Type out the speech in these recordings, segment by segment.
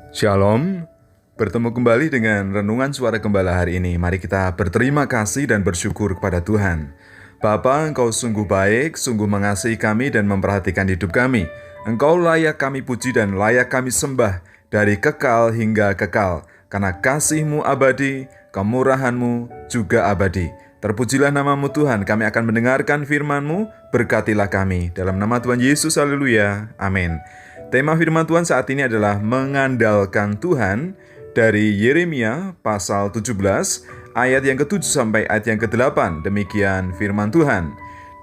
Shalom, bertemu kembali dengan Renungan Suara Gembala hari ini. Mari kita berterima kasih dan bersyukur kepada Tuhan. Bapa, Engkau sungguh baik, sungguh mengasihi kami dan memperhatikan hidup kami. Engkau layak kami puji dan layak kami sembah dari kekal hingga kekal. Karena kasih-Mu abadi, kemurahan-Mu juga abadi. Terpujilah nama-Mu Tuhan, kami akan mendengarkan firman-Mu, berkatilah kami. Dalam nama Tuhan Yesus, haleluya, amin. Tema firman Tuhan saat ini adalah mengandalkan Tuhan dari Yeremia pasal 17 ayat yang ke-7 sampai ayat yang ke-8. Demikian firman Tuhan.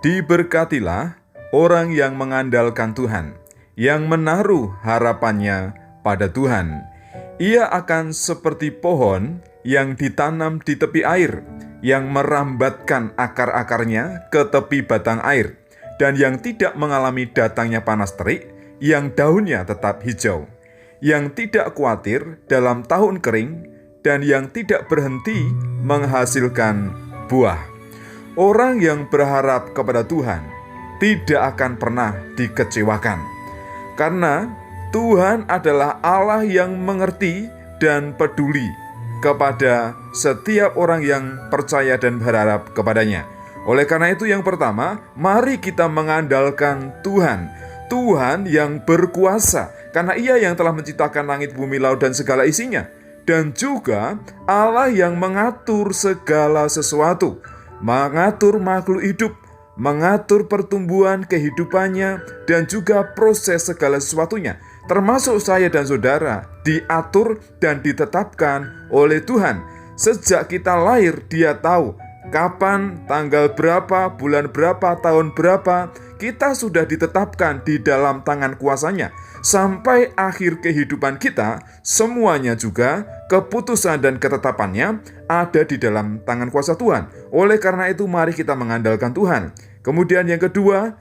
Diberkatilah orang yang mengandalkan Tuhan, yang menaruh harapannya pada Tuhan. Ia akan seperti pohon yang ditanam di tepi air, yang merambatkan akar-akarnya ke tepi batang air, dan yang tidak mengalami datangnya panas terik, yang daunnya tetap hijau, yang tidak khawatir dalam tahun kering, dan yang tidak berhenti menghasilkan buah. Orang yang berharap kepada Tuhan tidak akan pernah dikecewakan, karena Tuhan adalah Allah yang mengerti dan peduli kepada setiap orang yang percaya dan berharap kepadanya. Oleh karena itu, yang pertama, mari kita mengandalkan Tuhan. Tuhan yang berkuasa, karena Ia yang telah menciptakan langit, bumi, laut, dan segala isinya. Dan juga Allah yang mengatur segala sesuatu, mengatur makhluk hidup, mengatur pertumbuhan kehidupannya, dan juga proses segala sesuatunya, termasuk saya dan saudara, diatur dan ditetapkan oleh Tuhan. Sejak kita lahir, Dia tahu kapan, tanggal berapa, bulan berapa, tahun berapa, kita sudah ditetapkan di dalam tangan kuasa-Nya. Sampai akhir kehidupan kita, semuanya juga keputusan dan ketetapannya ada di dalam tangan kuasa Tuhan. Oleh karena itu, mari kita mengandalkan Tuhan. Kemudian yang kedua,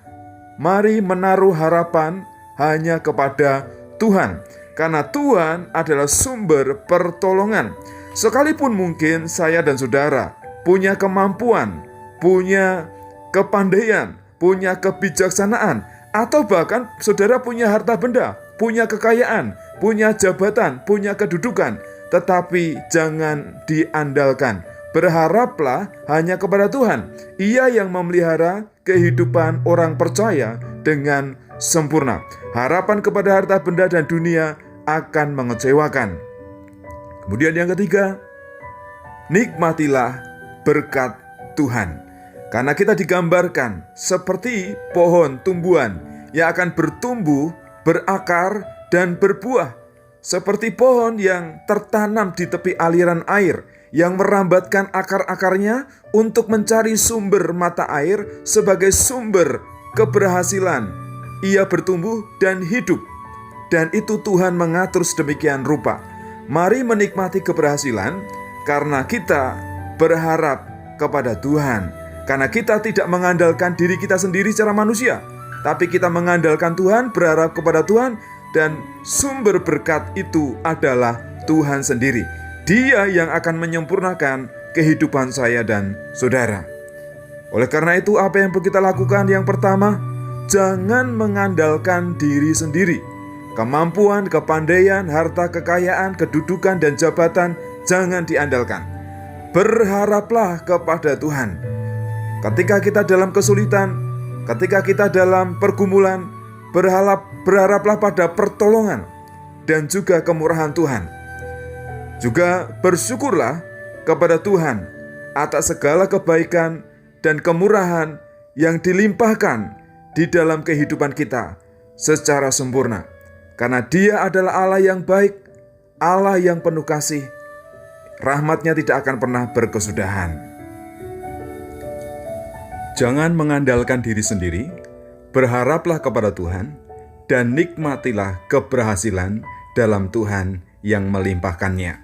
mari menaruh harapan hanya kepada Tuhan. Karena Tuhan adalah sumber pertolongan. Sekalipun mungkin saya dan saudara punya kemampuan, punya kepandaian, punya kebijaksanaan, atau bahkan saudara punya harta benda, punya kekayaan, punya jabatan, punya kedudukan, tetapi jangan diandalkan. Berharaplah hanya kepada Tuhan. Ia yang memelihara kehidupan orang percaya dengan sempurna. Harapan kepada harta benda dan dunia akan mengecewakan. Kemudian yang ketiga, nikmatilah berkat Tuhan. Karena kita digambarkan seperti pohon tumbuhan yang akan bertumbuh, berakar, dan berbuah. Seperti pohon yang tertanam di tepi aliran air, yang merambatkan akar-akarnya untuk mencari sumber mata air sebagai sumber keberhasilan. Ia bertumbuh dan hidup, dan itu Tuhan mengatur sedemikian rupa. Mari menikmati keberhasilan karena kita berharap kepada Tuhan. Karena kita tidak mengandalkan diri kita sendiri secara manusia, tapi kita mengandalkan Tuhan, berharap kepada Tuhan, dan sumber berkat itu adalah Tuhan sendiri. Dia yang akan menyempurnakan kehidupan saya dan saudara. Oleh karena itu, apa yang perlu kita lakukan? Yang pertama, jangan mengandalkan diri sendiri. Kemampuan, kepandaian, harta, kekayaan, kedudukan, dan jabatan jangan diandalkan. Berharaplah kepada Tuhan. Ketika kita dalam kesulitan, ketika kita dalam pergumulan, berharaplah pada pertolongan dan juga kemurahan Tuhan. Juga bersyukurlah kepada Tuhan atas segala kebaikan dan kemurahan yang dilimpahkan di dalam kehidupan kita secara sempurna. Karena Dia adalah Allah yang baik, Allah yang penuh kasih. Rahmat-Nya tidak akan pernah berkesudahan. Jangan mengandalkan diri sendiri, berharaplah kepada Tuhan, dan nikmatilah keberhasilan dalam Tuhan yang melimpahkannya.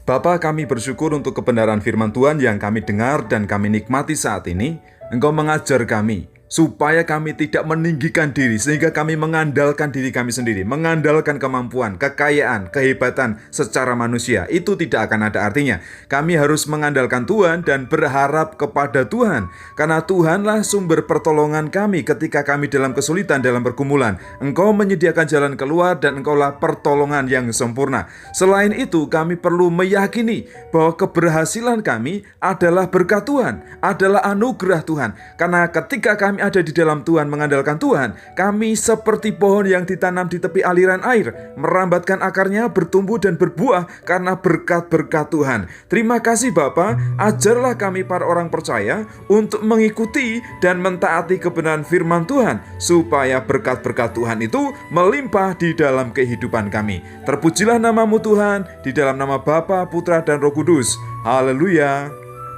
Bapa, kami bersyukur untuk kebenaran firman Tuhan yang kami dengar dan kami nikmati saat ini. Engkau mengajar kami supaya kami tidak meninggikan diri, sehingga kami mengandalkan diri kami sendiri, mengandalkan kemampuan, kekayaan, kehebatan secara manusia. Itu tidak akan ada artinya. Kami harus mengandalkan Tuhan dan berharap kepada Tuhan, karena Tuhanlah sumber pertolongan kami ketika kami dalam kesulitan, dalam pergumulan. Engkau menyediakan jalan keluar dan Engkaulah pertolongan yang sempurna. Selain itu, kami perlu meyakini bahwa keberhasilan kami adalah berkat Tuhan, adalah anugerah Tuhan. Karena ketika kami ada di dalam Tuhan, mengandalkan Tuhan, kami seperti pohon yang ditanam di tepi aliran air, merambatkan akarnya, bertumbuh dan berbuah karena berkat-berkat Tuhan. Terima kasih Bapa, ajarlah kami para orang percaya untuk mengikuti dan mentaati kebenaran firman Tuhan, supaya berkat-berkat Tuhan itu melimpah di dalam kehidupan kami. Terpujilah nama-Mu Tuhan, di dalam nama Bapa, Putra dan Roh Kudus. Haleluya.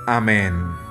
Amin.